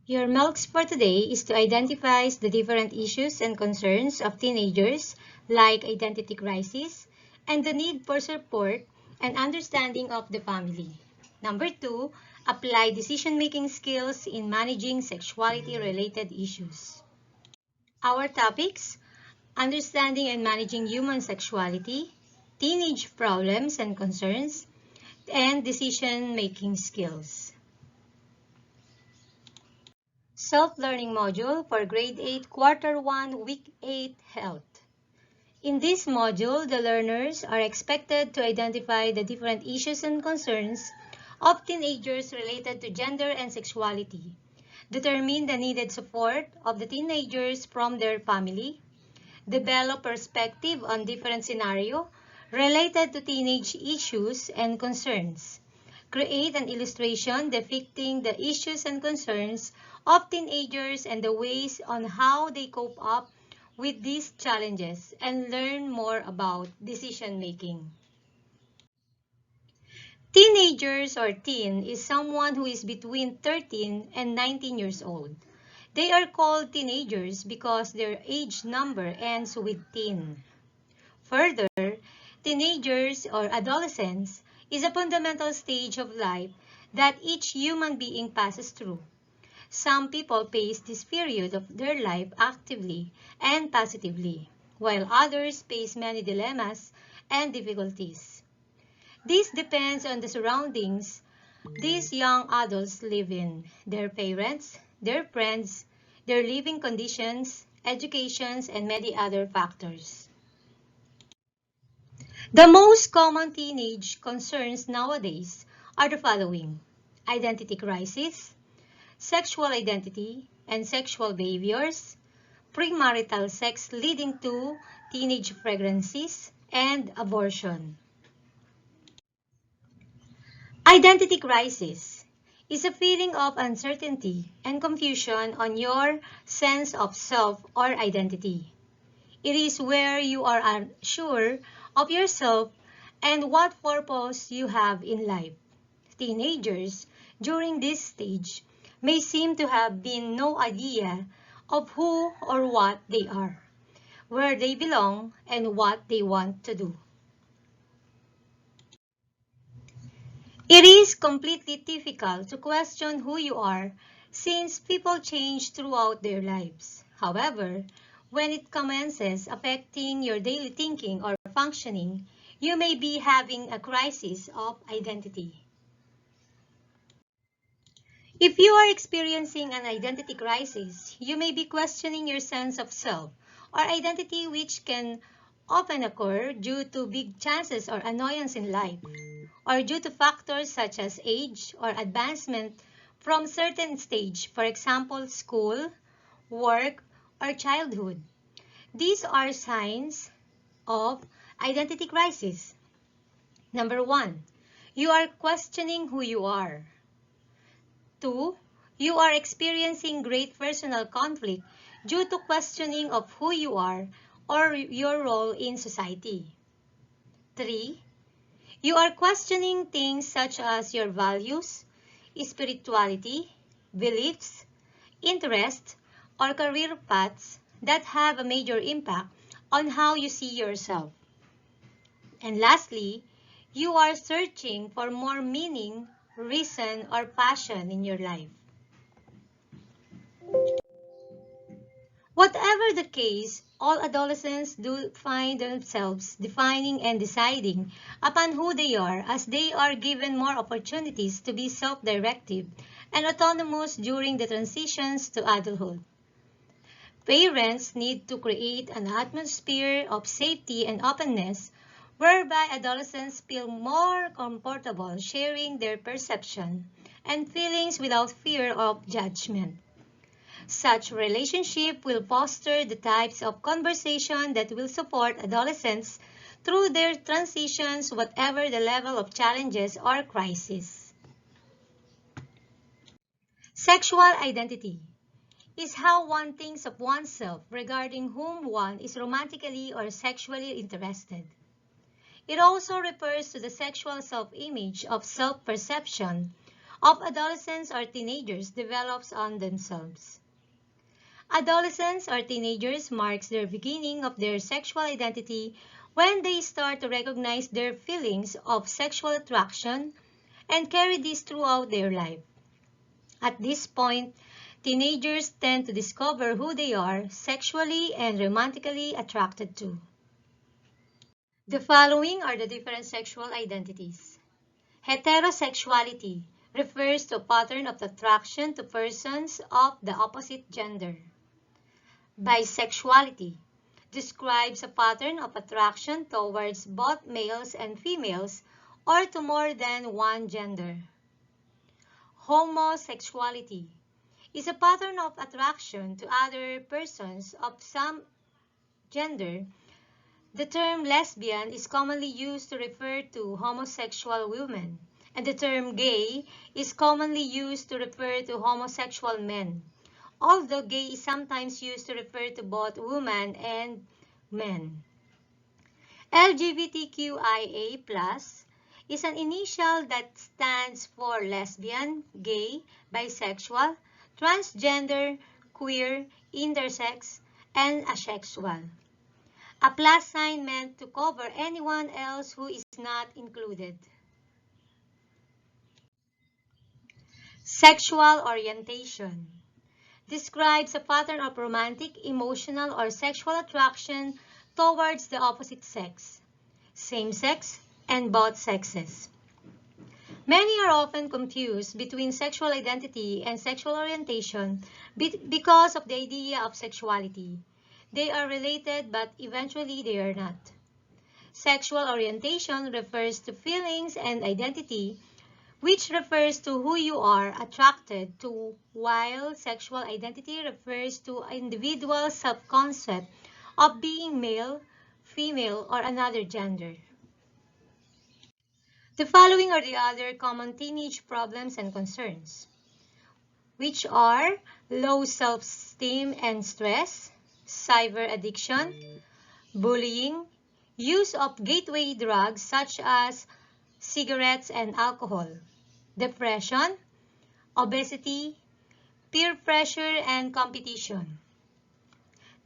Your milks for today is to identify the different issues and concerns of teenagers like identity crisis and the need for support and understanding of the family. Number 2, apply decision-making skills in managing sexuality-related issues. Our topics: understanding and managing human sexuality, teenage problems and concerns, and decision-making skills. Self-learning module for Grade 8, Quarter 1, Week 8 Health. In this module, the learners are expected to identify the different issues and concerns of teenagers related to gender and sexuality, determine the needed support of the teenagers from their family, develop perspective on different scenarios related to teenage issues and concerns, create an illustration depicting the issues and concerns of teenagers and the ways on how they cope up with these challenges, and learn more about decision making. Teenagers or teen is someone who is between 13 and 19 years old. They are called teenagers because their age number ends with teen. Further, teenagers or adolescents is a fundamental stage of life that each human being passes through. Some people face this period of their life actively and positively, while others face many dilemmas and difficulties. This depends on the surroundings these young adults live in, their parents, their friends, their living conditions, educations, and many other factors. The most common teenage concerns nowadays are the following: identity crisis, sexual identity and sexual behaviors, premarital sex leading to teenage pregnancies, and abortion. Identity crisis is a feeling of uncertainty and confusion on your sense of self or identity. It is where you are unsure of yourself and what purpose you have in life. Teenagers during this stage may seem to have been no idea of who or what they are, where they belong, and what they want to do. It is completely difficult to question who you are since people change throughout their lives. However, when it commences affecting your daily thinking or functioning, you may be having a crisis of identity. If you are experiencing an identity crisis, you may be questioning your sense of self or identity, which can often occur due to big chances or annoyance in life, or due to factors such as age or advancement from certain stage, for example, school, work, or childhood. These are signs of identity crisis. Number 1, you are questioning who you are. 2, you are experiencing great personal conflict due to questioning of who you are or your role in society. 3, you are questioning things such as your values, spirituality, beliefs, interests, or career paths that have a major impact on how you see yourself. And lastly, you are searching for more meaning, reason, or passion in your life. Whatever the case, all adolescents do find themselves defining and deciding upon who they are as they are given more opportunities to be self-directed and autonomous during the transitions to adulthood. Parents need to create an atmosphere of safety and openness whereby adolescents feel more comfortable sharing their perception and feelings without fear of judgment. Such relationship will foster the types of conversation that will support adolescents through their transitions, whatever the level of challenges or crisis. Sexual identity is how one thinks of oneself regarding whom one is romantically or sexually interested. It also refers to the sexual self-image of self-perception of adolescents or teenagers develops on themselves. Adolescents or teenagers marks their beginning of their sexual identity when they start to recognize their feelings of sexual attraction and carry this throughout their life. At this point, teenagers tend to discover who they are sexually and romantically attracted to. The following are the different sexual identities. Heterosexuality refers to a pattern of attraction to persons of the opposite gender. Bisexuality describes a pattern of attraction towards both males and females or to more than one gender. Homosexuality is a pattern of attraction to other persons of some gender. The term lesbian is commonly used to refer to homosexual women, and the term gay is commonly used to refer to homosexual men, although gay is sometimes used to refer to both women and men. LGBTQIA+ is an initial that stands for lesbian, gay, bisexual, transgender, queer, intersex, and asexual. A plus sign meant to cover anyone else who is not included. Sexual orientation describes a pattern of romantic, emotional, or sexual attraction towards the opposite sex, same sex, and both sexes. Many are often confused between sexual identity and sexual orientation because of the idea of sexuality. They are related, but eventually they are not. Sexual orientation refers to feelings and identity, which refers to who you are attracted to, while sexual identity refers to an individual's self-concept of being male, female, or another gender. The following are the other common teenage problems and concerns, which are low self-esteem and stress, cyber addiction, bullying, use of gateway drugs such as cigarettes and alcohol, depression, obesity, peer pressure, and competition.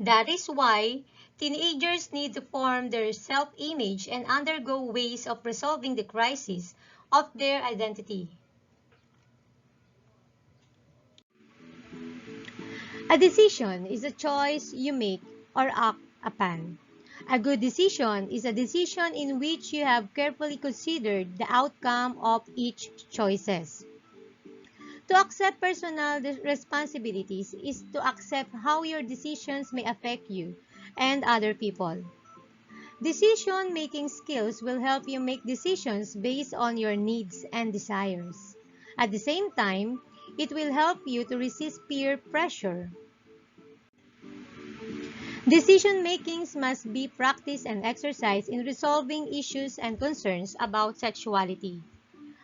That is why teenagers need to form their self-image and undergo ways of resolving the crisis of their identity. A decision is a choice you make or act upon. A good decision is a decision in which you have carefully considered the outcome of each choices. To accept personal responsibilities is to accept how your decisions may affect you and other people. Decision-making skills will help you make decisions based on your needs and desires. At the same time, it will help you to resist peer pressure. Decision-making must be practiced and exercised in resolving issues and concerns about sexuality.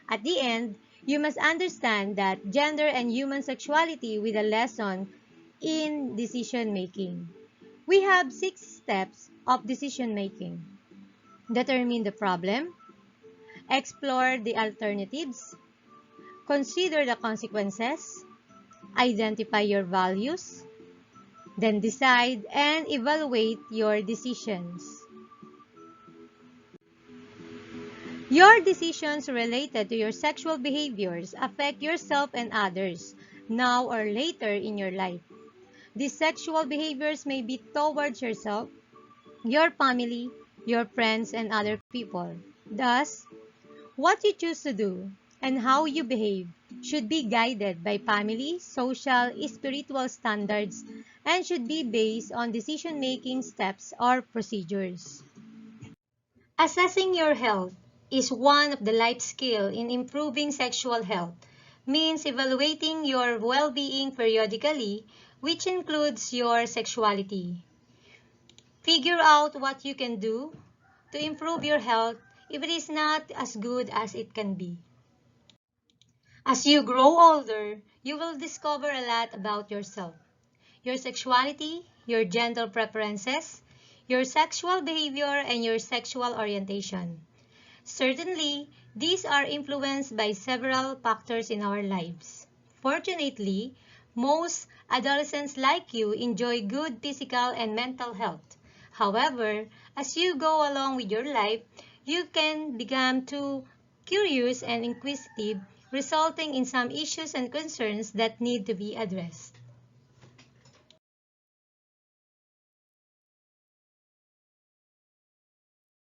At the end, you must understand that gender and human sexuality with a lesson in decision-making. We have 6 steps of decision-making. Determine the problem, explore the alternatives, consider the consequences, identify your values, then decide and evaluate your decisions. Your decisions related to your sexual behaviors affect yourself and others, now or later in your life. These sexual behaviors may be towards yourself, your family, your friends, and other people. Thus, what you choose to do and how you behave should be guided by family, social, spiritual standards, and should be based on decision-making steps or procedures. Assessing your health is one of the life skills in improving sexual health, means evaluating your well-being periodically, which includes your sexuality. Figure out what you can do to improve your health if it is not as good as it can be. As you grow older, you will discover a lot about yourself, your sexuality, your gender preferences, your sexual behavior, and your sexual orientation. Certainly, these are influenced by several factors in our lives. Fortunately, most adolescents like you enjoy good physical and mental health. However, as you go along with your life, you can become too curious and inquisitive, resulting in some issues and concerns that need to be addressed.